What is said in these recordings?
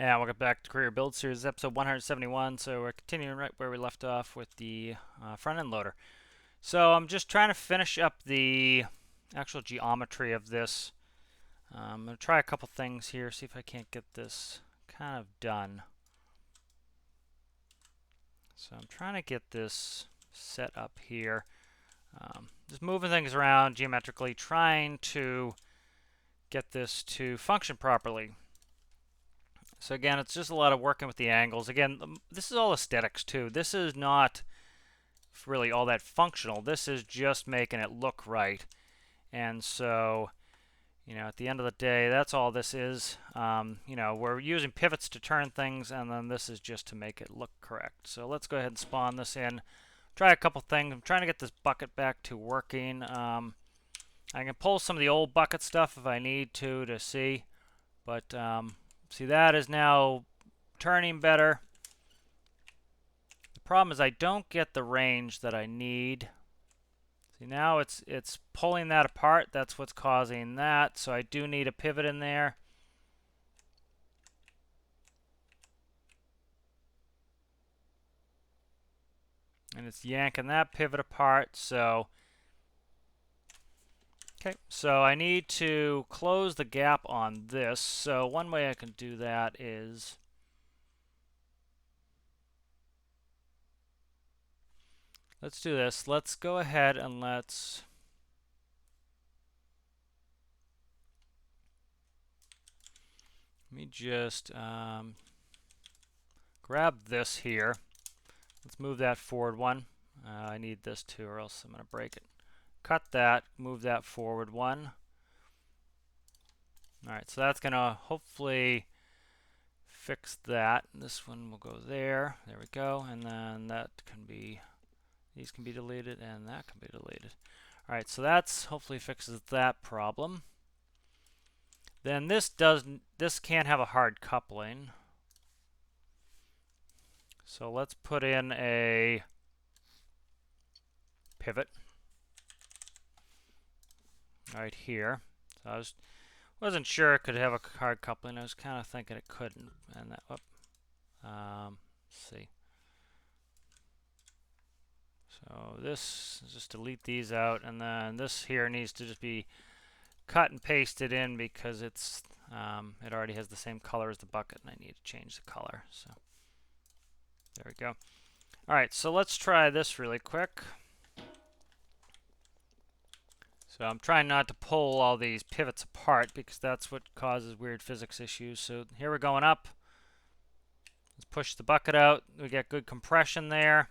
And welcome back to Career Build Series, episode 171. So we're continuing right where we left off with the front end loader. So I'm just trying to finish up the actual geometry of this. I'm going to try a couple things here, see if I can't get this kind of done. So I'm trying to get this set up here. Just moving things around geometrically, trying to get this to function properly. So again, it's just a lot of working with the angles. Again, this is all aesthetics too. This is not really all that functional. This is just making it look right. And so, at the end of the day, that's all this is. We're using pivots to turn things, and then this is just to make it look correct. So let's go ahead and spawn this in. Try a couple things. I'm trying to get this bucket back to working. I can pull some of the old bucket stuff if I need to see. But see, that is now turning better. The problem is I don't get the range that I need. See, now it's pulling that apart. That's what's causing that. So I do need a pivot in there. And it's yanking that pivot apart. So okay, so I need to close the gap on this. So one way I can do that is let's do this. Let's go ahead and let's let me just grab this here. Let's move that forward one. I need this too, or else I'm going to break it. Cut that, move that forward one. Alright, so that's going to hopefully fix that. This one will go there. There we go. And then that can be, these can be deleted, and that can be deleted. Alright, so that's hopefully fixes that problem. Then this can't have a hard coupling. So let's put in a pivot right here. So I wasn't sure it could have a hard coupling. I was kind of thinking it couldn't. And that, let's see. So this, just delete these out, and then this here needs to just be cut and pasted in because it already has the same color as the bucket, and I need to change the color. So there we go. All right, so let's try this really quick. So I'm trying not to pull all these pivots apart because that's what causes weird physics issues. So here we're going up. Let's push the bucket out. We get good compression there.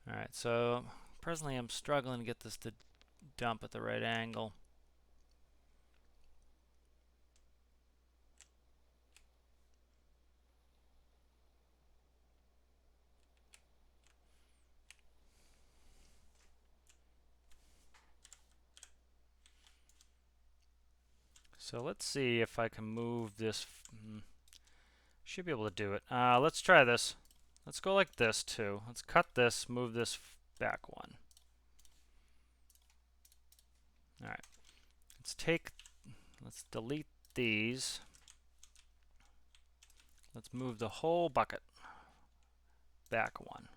All right, so presently I'm struggling to get this to dump at the right angle. So let's see if I can move this. Should be able to do it. Let's try this. Let's go like this too. Let's cut this, move this back one. All right. Let's delete these. Let's move the whole bucket back one.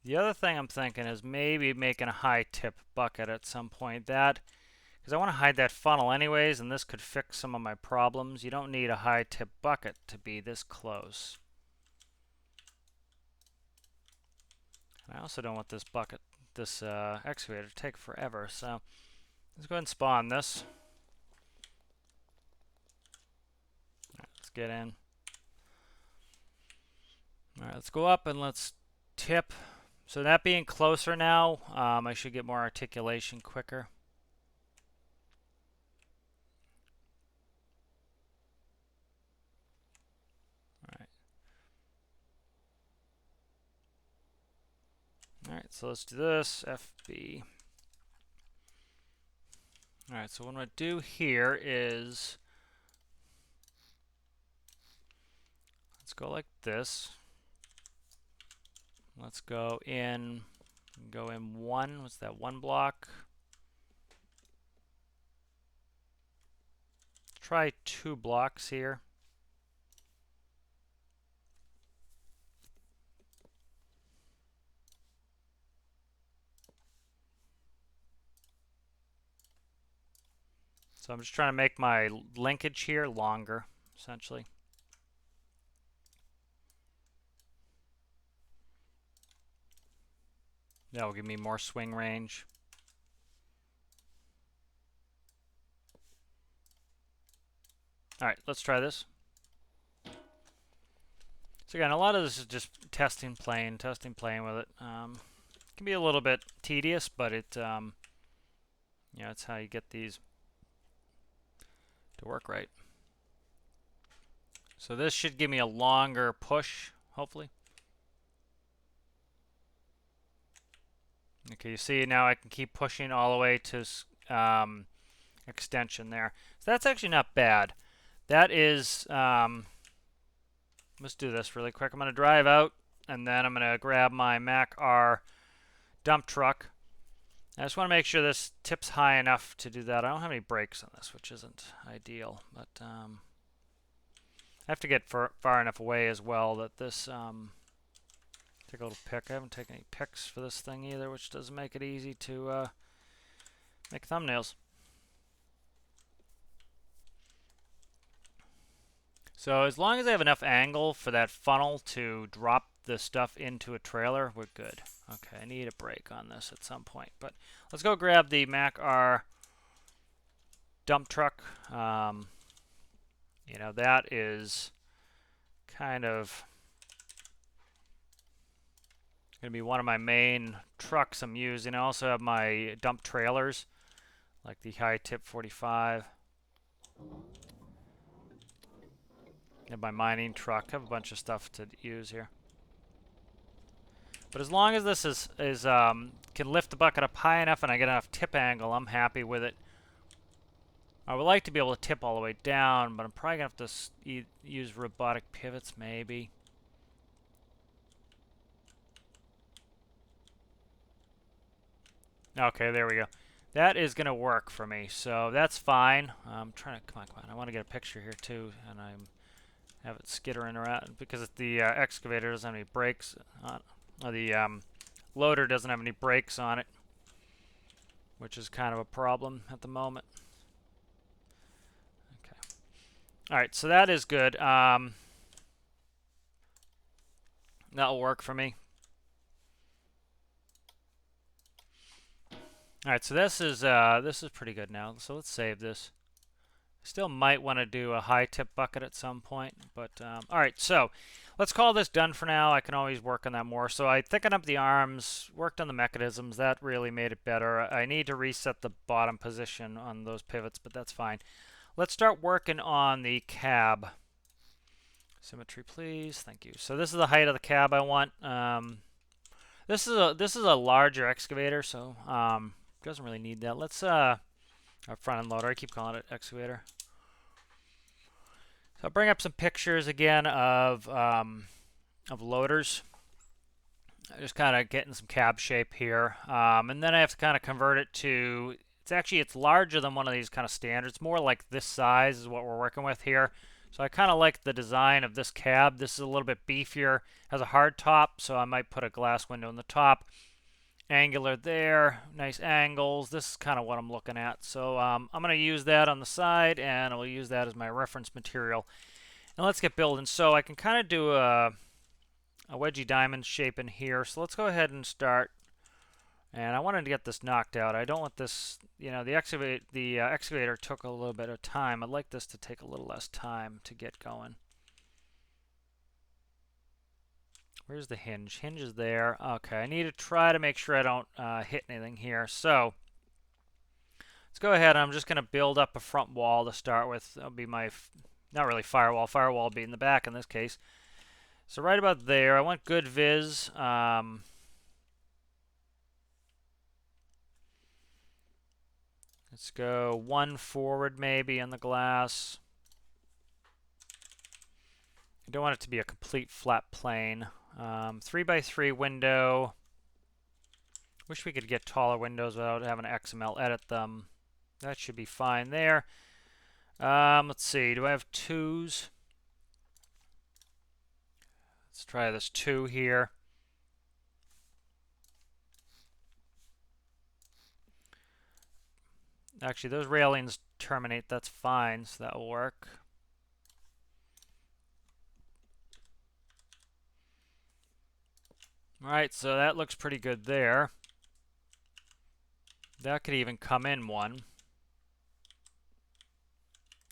The other thing I'm thinking is maybe making a high tip bucket at some point. Because I want to hide that funnel anyways, and this could fix some of my problems. You don't need a high tip bucket to be this close. I also don't want this excavator to take forever, so let's go ahead and spawn this. All right, let's get in. All right, let's go up and let's tip. So that being closer now, I should get more articulation quicker. All right, so let's do this, FB. All right, so what I'm going to do here is, let's go like this. Let's go in Go in one. What's that? One block. Try 2 blocks here. So I'm just trying to make my linkage here longer, essentially. That will give me more swing range. All right, let's try this. So again, a lot of this is just testing, playing with it. It can be a little bit tedious, but it, it's how you get these to work right. So this should give me a longer push, hopefully. Okay, you see now I can keep pushing all the way to extension there. So that's actually not bad. That is, let's do this really quick. I'm going to drive out, and then I'm going to grab my Mac R dump truck. I just want to make sure this tips high enough to do that. I don't have any brakes on this, which isn't ideal, but I have to get far enough away as well that this, take a little pick. I haven't taken any pics for this thing either, which doesn't make it easy to make thumbnails. So as long as I have enough angle for that funnel to drop the stuff into a trailer, we're good. Okay, I need a brake on this at some point, but let's go grab the Mac R dump truck. That is kind of going to be one of my main trucks I'm using. I also have my dump trailers, like the high tip 45. I have my mining truck. I have a bunch of stuff to use here. But as long as this can lift the bucket up high enough and I get enough tip angle, I'm happy with it. I would like to be able to tip all the way down, but I'm probably going to have to use robotic pivots maybe. Okay, there we go. That is going to work for me, so that's fine. I'm trying to, come on. I want to get a picture here too, and I have it skittering around because the excavator doesn't have any brakes on. The loader doesn't have any brakes on it, which is kind of a problem at the moment. Okay. All right, so that is good. That'll work for me. All right, so this is pretty good now. So let's save this. Still might want to do a high tip bucket at some point, but all right, so let's call this done for now. I can always work on that more. So I thickened up the arms, worked on the mechanisms. That really made it better. I need to reset the bottom position on those pivots, but that's fine. Let's start working on the cab. Symmetry, please. Thank you. So this is the height of the cab I want. This is a larger excavator, so doesn't really need that. Let's our front end loader. I keep calling it excavator. So I'll bring up some pictures again of loaders. Just kind of getting some cab shape here, and then I have to kind of convert it to. It's larger than one of these kind of standards. More like this size is what we're working with here. So I kind of like the design of this cab. This is a little bit beefier. Has a hard top, so I might put a glass window in the top. Angular there, nice angles. This is kind of what I'm looking at. So I'm going to use that on the side, and I'll use that as my reference material. And let's get building. So I can kind of do a wedgie diamond shape in here. So let's go ahead and start. And I wanted to get this knocked out. I don't want this, the excavator took a little bit of time. I'd like this to take a little less time to get going. Where's the hinge? Hinge is there. Okay, I need to try to make sure I don't hit anything here. So let's go ahead. I'm just going to build up a front wall to start with. That'll be my, not really firewall. Firewall will be in the back in this case. So right about there, I want good viz. Let's go one forward maybe on the glass. I don't want it to be a complete flat plane. 3x3 window. Wish we could get taller windows without having XML edit them. That should be fine there. Let's see, do I have 2s? Let's try this 2 here. Actually, those railings terminate, that's fine, so that will work. Alright, so that looks pretty good there. That could even come in one.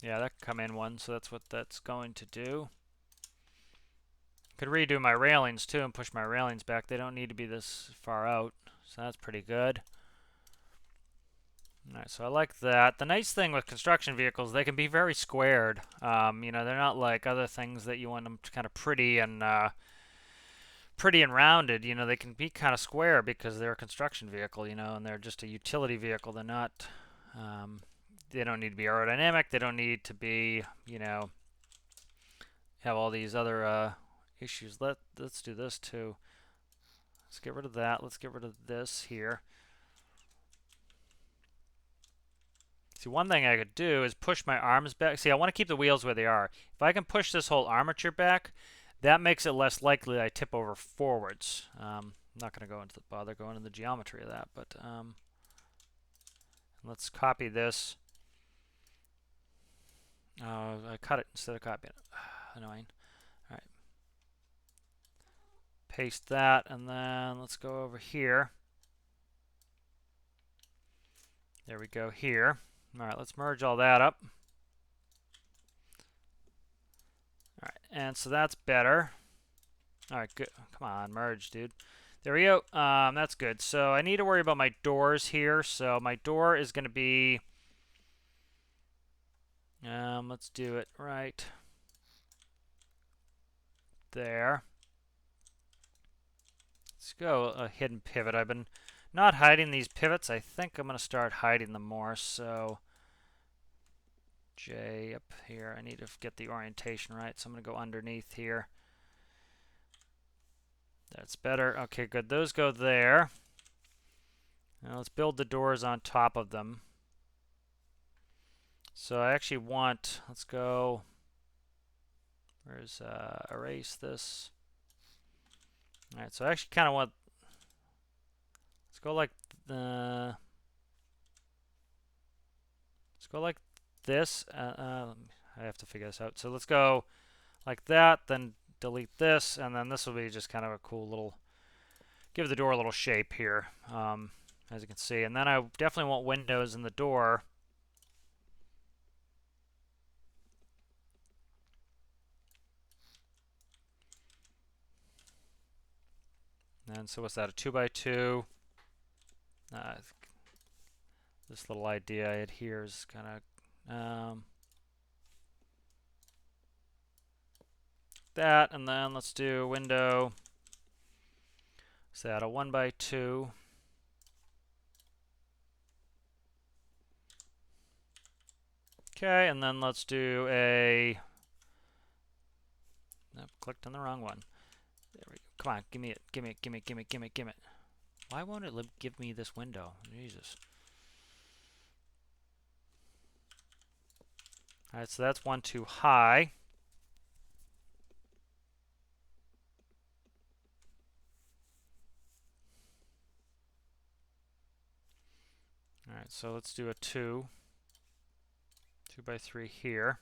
Yeah, that could come in one, so that's what that's going to do. Could redo my railings too and push my railings back. They don't need to be this far out, so that's pretty good. Alright, so I like that. The nice thing with construction vehicles, they can be very squared. You know, they're not like other things that you want them to kind of pretty and rounded. You know, they can be kind of square because they're a construction vehicle, you know, and they're just a utility vehicle. They're not, they don't need to be aerodynamic. They don't need to be, you know, have all these other issues. Let's do this too. Let's get rid of that. Let's get rid of this here. See, one thing I could do is push my arms back. See, I want to keep the wheels where they are. If I can push this whole armature back, that makes it less likely I tip over forwards. I'm not going to go into bother going into the geometry of that, but let's copy this. I cut it instead of copying it. Annoying. All right. Paste that, and then let's go over here. There we go here. All right, let's merge all that up. All right, and so that's better. All right, good. Come on, merge, dude. There we go. That's good. So I need to worry about my doors here. So my door is going to be... let's do it right there. Let's go a hidden pivot. I've been not hiding these pivots. I think I'm going to start hiding them more. So J up here. I need to get the orientation right. So I'm going to go underneath here. That's better. Okay, good. Those go there. Now let's build the doors on top of them. So I actually want, let's go, where's, erase this. All right, so I actually kind of want, let's go like this. I have to figure this out. So let's go like that, then delete this, and then this will be just kind of a cool little, give the door a little shape here, as you can see. And then I definitely want windows in the door. And so what's that, a 2x2? This little idea I had here is kind of that, and then let's do window. Is that a 1x2? Okay, and then let's do a. Nope, clicked on the wrong one. There we go. Come on, give me it, give me it, give me it, give me it, give me it, give me it. Why won't it give me this window? Jesus. All right, so that's one too high. All right, so let's do a 2x3 here.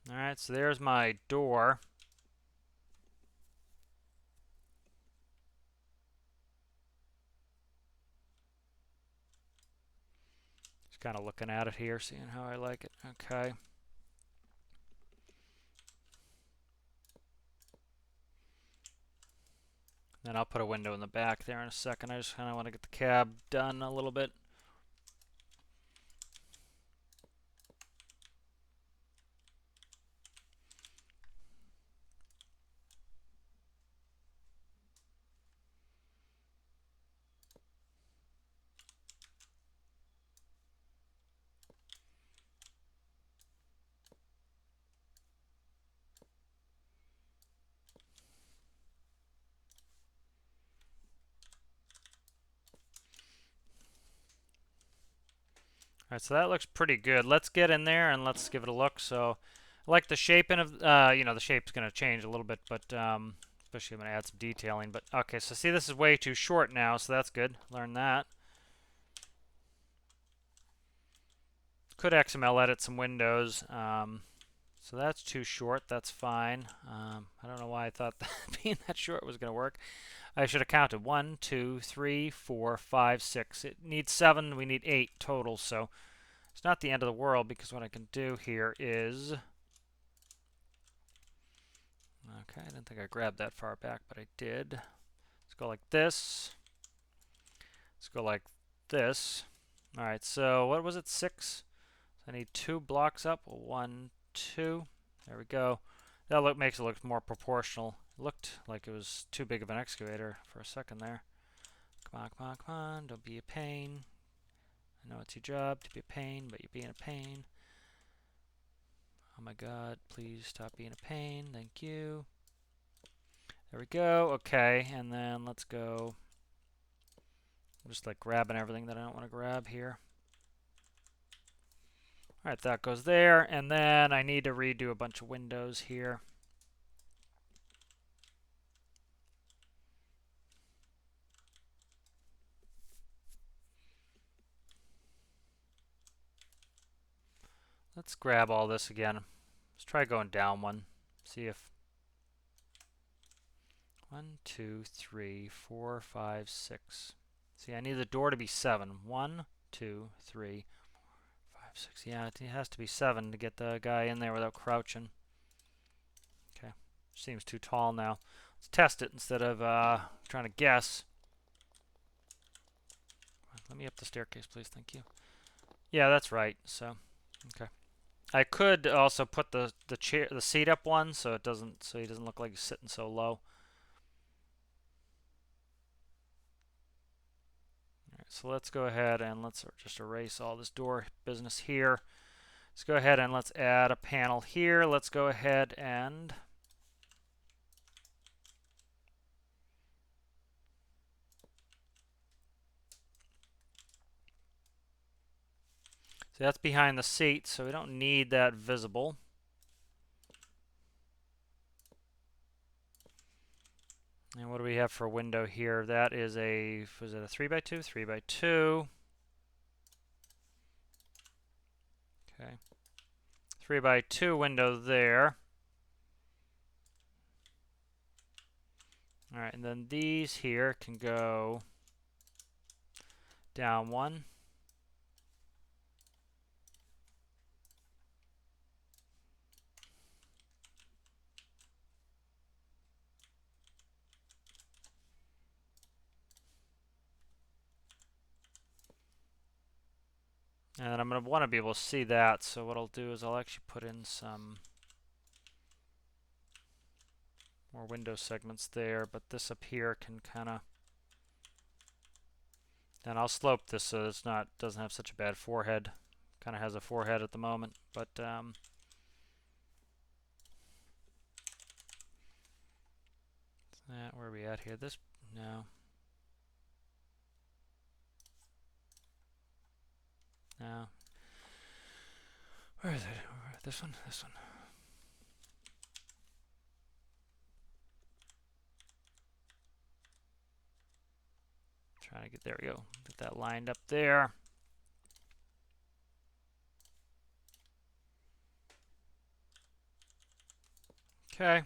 All right, so there's my door. Just kind of looking at it here, seeing how I like it. Okay. Then I'll put a window in the back there in a second. I just kind of want to get the cab done a little bit. All right, so that looks pretty good. Let's get in there and let's give it a look. So, I like the shaping of, the shape's going to change a little bit, but especially I'm going to add some detailing. But okay, so see, this is way too short now, so that's good. Learn that. Could XML edit some windows. So that's too short. That's fine. I don't know why I thought that being that short was going to work. I should have counted 1, 2, 3, 4, 5, 6. It needs 7. We need 8 total. So it's not the end of the world, because what I can do here is, okay, I didn't think I grabbed that far back, but I did. Let's go like this. Let's go like this. All right, so what was it, 6? I need 2 blocks up. 1, 2. There we go. That makes it look more proportional. It looked like it was too big of an excavator for a second there. Come on, come on, come on. Don't be a pain. I know it's your job to be a pain, but you're being a pain. Oh my god, please stop being a pain. Thank you. There we go. Okay, and then let's go. I'm just like grabbing everything that I don't want to grab here. Alright, that goes there, and then I need to redo a bunch of windows here. Let's grab all this again. Let's try going down one. See if 1, 2, 3, 4, 5, 6. See, I need the door to be 7. 1, 2, 3, 5, 6. Yeah, it has to be 7 to get the guy in there without crouching. Okay, seems too tall now. Let's test it instead of trying to guess. Let me up the staircase, please. Thank you. Yeah, that's right. So, okay. I could also put the seat up one, so he doesn't look like he's sitting so low. All right, so let's go ahead and let's just erase all this door business here. Let's go ahead and let's add a panel here. Let's go ahead and so that's behind the seat, so we don't need that visible. And what do we have for a window here? That is a, was it a 3x2? 3x2. Okay. 3x2 window there. All right, and then these here can go down one. And I'm going to want to be able to see that, so what I'll do is I'll actually put in some more window segments there, but this up here can kind of, and I'll slope this so it's not, doesn't have such a bad forehead. Kind of has a forehead at the moment, but that, where are we at here? This, no. No. Where is it? This one? This one. Trying to get, there we go. Get that lined up there. Okay. I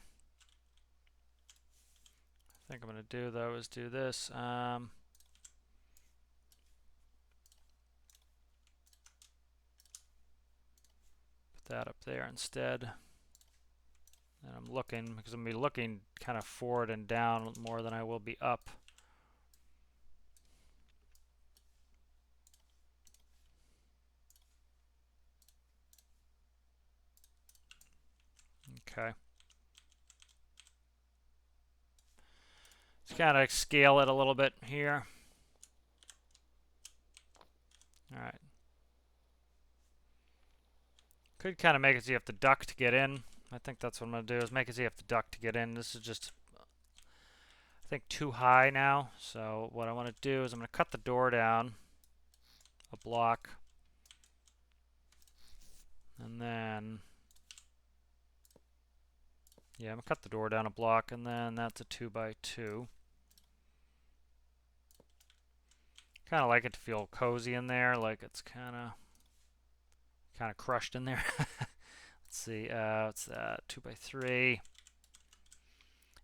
think I'm going to do, though, is do this. Put that up there instead. And I'm looking, because I'm going to be looking kind of forward and down more than I will be up. Okay. Just kind of scale it a little bit here. All right. Could kind of make it so you have to duck to get in. I think that's what I'm going to do, is make it so you have to duck to get in. This is just, I think, too high now. So what I want to do is I'm going to cut the door down a block. And then, yeah, I'm gonna cut the door down a block, and then that's a 2x2. Kind of like it to feel cozy in there, like it's kind of crushed in there. Let's see, what's that? 2x3.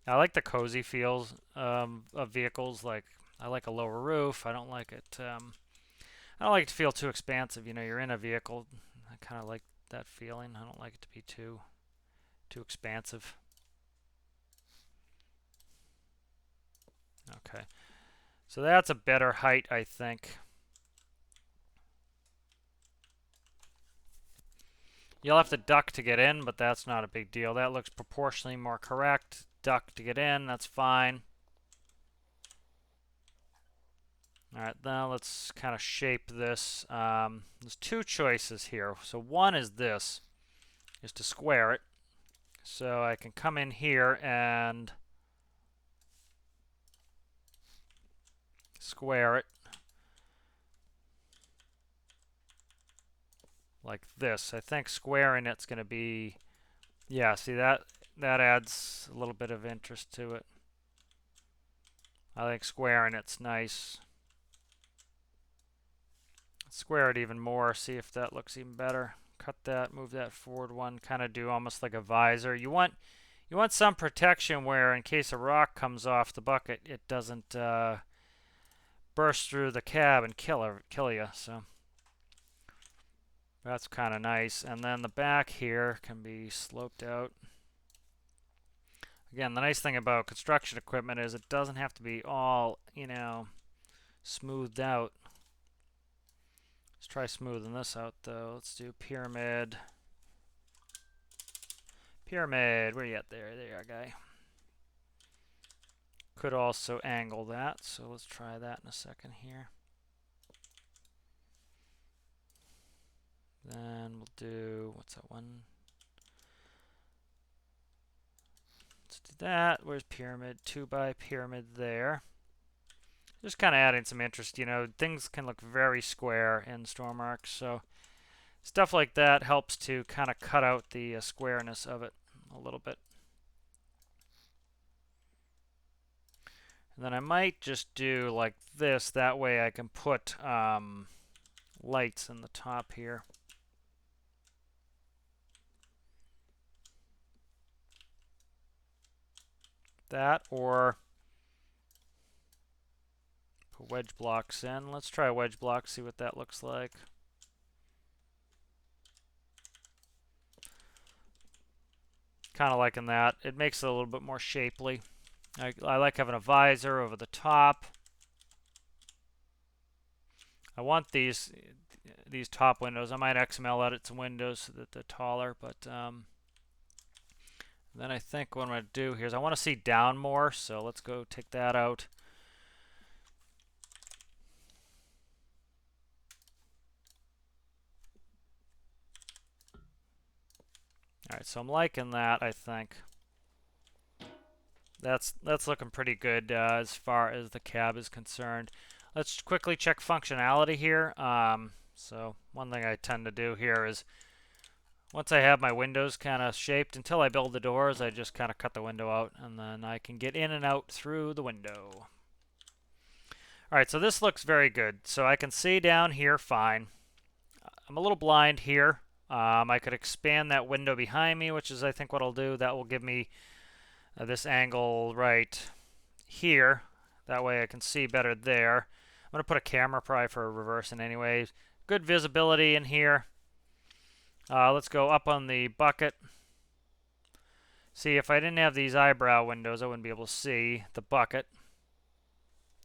I like the cozy feels of vehicles. Like I like a lower roof. I don't like it. I don't like it to feel too expansive. You know, you're in a vehicle. I kind of like that feeling. I don't like it to be too expansive. Okay, so that's a better height, I think. You'll have to duck to get in, but that's not a big deal. That looks proportionally more correct. Duck to get in, that's fine. All right, now let's kind of shape this. There's two choices here. So one is this, is to square it. So I can come in here and square it like this. I think squaring it's going to be, yeah, see that adds a little bit of interest to it. I think squaring it's nice. Square it even more, see if that looks even better. Cut that, move that forward one, kind of do almost like a visor. You want some protection where in case a rock comes off the bucket, it doesn't burst through the cab and kill you. So that's kind of nice. And then the back here can be sloped out. Again, the nice thing about construction equipment is it doesn't have to be all, you know, smoothed out. Let's try smoothing this out though. Let's do pyramid. Pyramid, where you at there? There you are, guy. Could also angle that, so let's try that in a second here. Then we'll do, what's that one? Let's do that. Where's pyramid? 2 by pyramid there. Just kind of adding some interest, you know, things can look very square in Stormworks, so stuff like that helps to kind of cut out the squareness of it a little bit. And then I might just do like this, that way I can put lights in the top here. That, or put wedge blocks in. Let's try wedge blocks, see what that looks like. Kind of liking that. It makes it a little bit more shapely. I like having a visor over the top. I want these top windows. I might XML edit some windows so that they're taller, but then I think what I'm going to do here is I want to see down more, so let's go take that out. All right, so I'm liking that, I think. That's looking pretty good as far as the cab is concerned. Let's quickly check functionality here. So one thing I tend to do here is once I have my windows kind of shaped, until I build the doors, I just kind of cut the window out, and then I can get in and out through the window. All right, so this looks very good. So I can see down here fine. I'm a little blind here. I could expand that window behind me, which is I think what I'll do. That will give me this angle right here. That way I can see better there. I'm going to put a camera probably for reversing anyway. Good visibility in here. Let's go up on the bucket. See, if I didn't have these eyebrow windows, I wouldn't be able to see the bucket.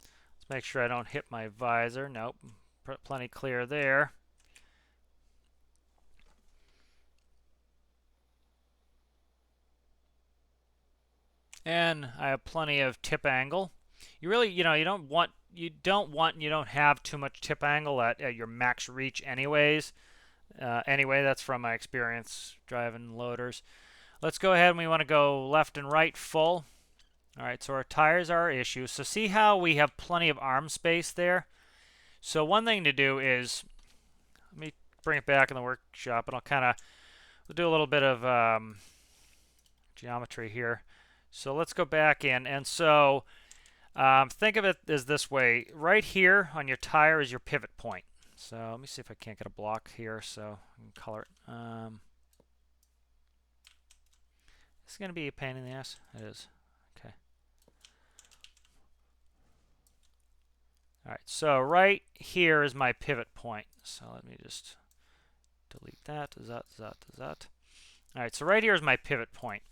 Let's make sure I don't hit my visor. Nope, plenty clear there. And I have plenty of tip angle. You really, you don't have too much tip angle at your max reach anyways. Anyway, that's from my experience driving loaders. Let's go ahead and we want to go left and right full. All right, so our tires are our issue. So see how we have plenty of arm space there? So one thing to do is, let me bring it back in the workshop and I'll kind of we'll do a little bit of geometry here. So let's go back in, and so think of it as this way. Right here on your tire is your pivot point. So let me see if I can't get a block here so I can color it. This is going to be a pain in the ass. It is. Okay. All right, so right here is my pivot point. So let me just delete that. All right, so right here is my pivot point.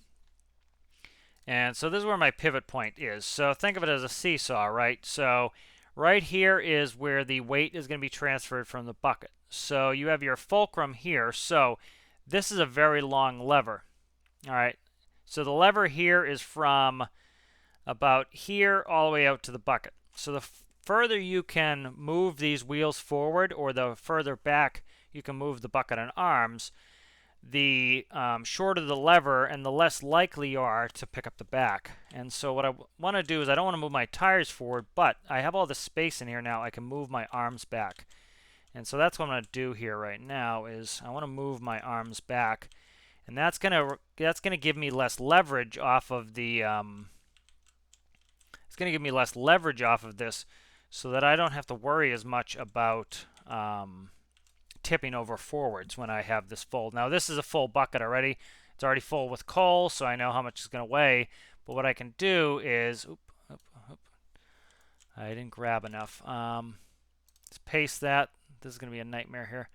And so this is where my pivot point is. So think of it as a seesaw, right? So right here is where the weight is going to be transferred from the bucket. So you have your fulcrum here. So this is a very long lever. All right. So the lever here is from about here all the way out to the bucket. So the further you can move these wheels forward, or the further back you can move the bucket and arms, the shorter the lever and the less likely you are to pick up the back. And so what I want to do is I don't want to move my tires forward, but I have all the space in here now. I can move my arms back. And so that's what I'm going to do here right now is I want to move my arms back. And that's going to give me less leverage off of the it's going to give me less leverage off of this so that I don't have to worry as much about tipping over forwards when I have this full. Now this is a full bucket already. It's already full with coal, so I know how much it's going to weigh. But what I can do is, I didn't grab enough. Let's paste that. This is going to be a nightmare here.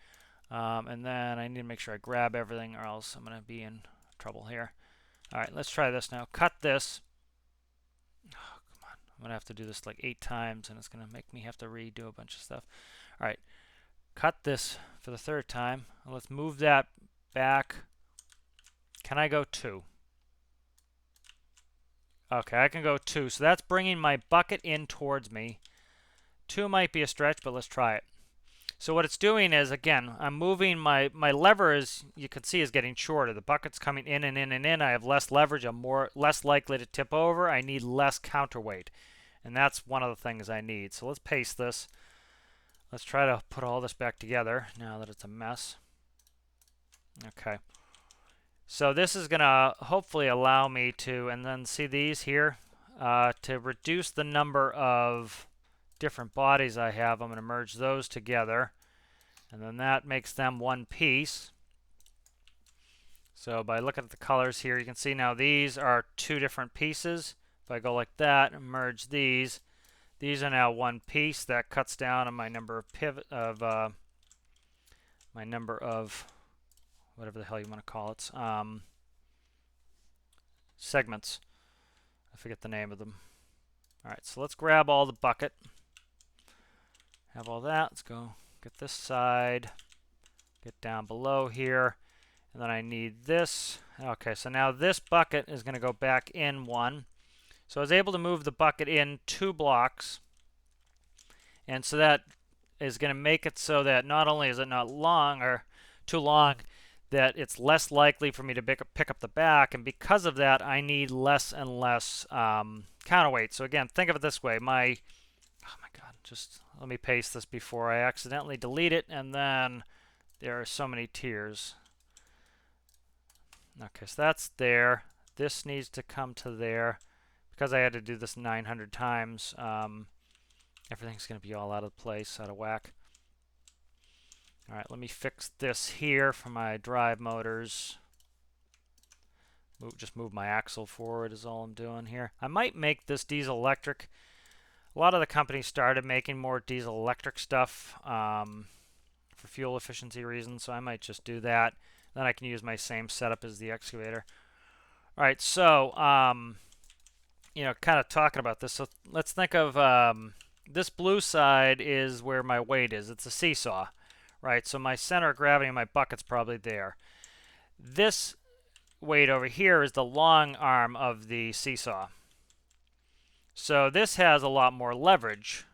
And then I need to make sure I grab everything or else I'm going to be in trouble here. All right, let's try this now. Cut this. Oh, come on. I'm going to have to do this like 8 times, and it's going to make me have to redo a bunch of stuff. All right. Cut this for the 3rd time. Let's move that back. Can I go 2? Okay, I can go 2. So that's bringing my bucket in towards me. 2 might be a stretch, but let's try it. So what it's doing is, again, I'm moving my lever, as you can see, is getting shorter. The bucket's coming in and in and in. I have less leverage. I'm less likely to tip over. I need less counterweight. And that's one of the things I need. So let's paste this. Let's try to put all this back together now that it's a mess. Okay. So this is going to hopefully allow me to, and then see these here, to reduce the number of different bodies I have. I'm going to merge those together. And then that makes them one piece. So by looking at the colors here, you can see now these are 2 different pieces. If I go like that and merge these are now one piece. That cuts down on my number of my number of whatever the hell you want to call it, segments. I forget the name of them. All right, so let's grab all the bucket. Have all that. Let's go get this side. Get down below here. And then I need this. Okay, so now this bucket is going to go back in 1. So I was able to move the bucket in 2 blocks. And so that is going to make it so that not only is it not long or too long, that it's less likely for me to pick up the back. And because of that, I need less and less counterweight. So again, think of it this way. Oh my God, just let me paste this before I accidentally delete it. And then there are so many tiers. Okay, so that's there. This needs to come to there. Because I had to do this 900 times, everything's going to be all out of place, out of whack. All right, let me fix this here for my drive motors. Just move my axle forward is all I'm doing here. I might make this diesel electric. A lot of the companies started making more diesel electric stuff for fuel efficiency reasons, so I might just do that. Then I can use my same setup as the excavator. All right, so you know, kind of talking about this. So let's think of this blue side is where my weight is. It's a seesaw, right? So my center of gravity in my bucket's probably there. This weight over here is the long arm of the seesaw. So this has a lot more leverage.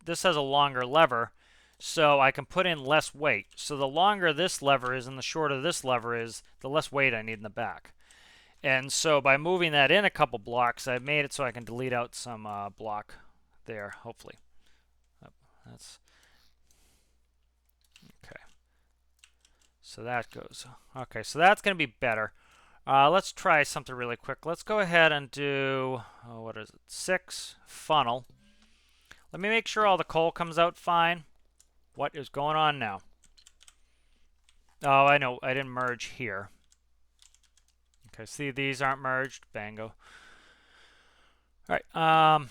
This has a longer lever, so I can put in less weight. So the longer this lever is and the shorter this lever is, the less weight I need in the back. And so by moving that in a couple blocks, I've made it so I can delete out some block there, hopefully. That's okay. So that goes. Okay, so that's going to be better. Let's try something really quick. Let's go ahead and do, what is it, 6 funnel. Let me make sure all the coal comes out fine. What is going on now? Oh, I know, I didn't merge here. Okay, see, these aren't merged. Bango. All right,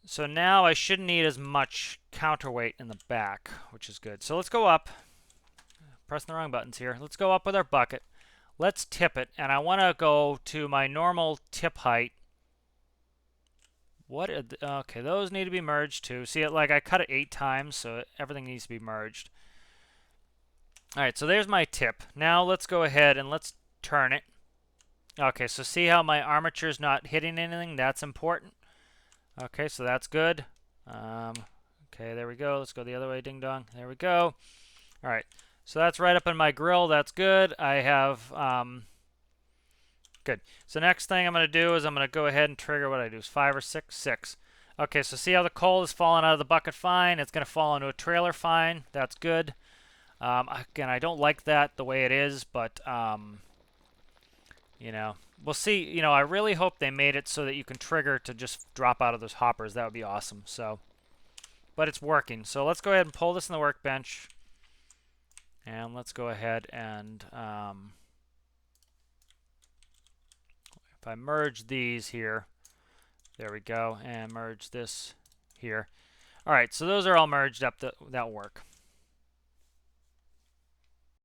so now I shouldn't need as much counterweight in the back, which is good. So let's go up. Pressing the wrong buttons here. Let's go up with our bucket. Let's tip it, and I want to go to my normal tip height. What? Okay, those need to be merged too. See, like I cut it 8 times, so everything needs to be merged. All right, so there's my tip. Now let's go ahead and let's turn it. Okay, so see how my armature's not hitting anything? That's important. Okay, so that's good. Okay, there we go. Let's go the other way, ding dong. There we go. All right, so that's right up in my grill. That's good. I have, good. So next thing I'm going to do is I'm going to go ahead and trigger what I do is 5 or 6? 6. Okay, so see how the coal is falling out of the bucket fine? It's going to fall into a trailer fine. That's good. Again, I don't like that the way it is, but, you know, we'll see. You know, I really hope they made it so that you can trigger to just drop out of those hoppers. That would be awesome. So, but it's working. So let's go ahead and pull this in the workbench. And let's go ahead and, if I merge these here, there we go, and merge this here. All right, so those are all merged up. That'll work.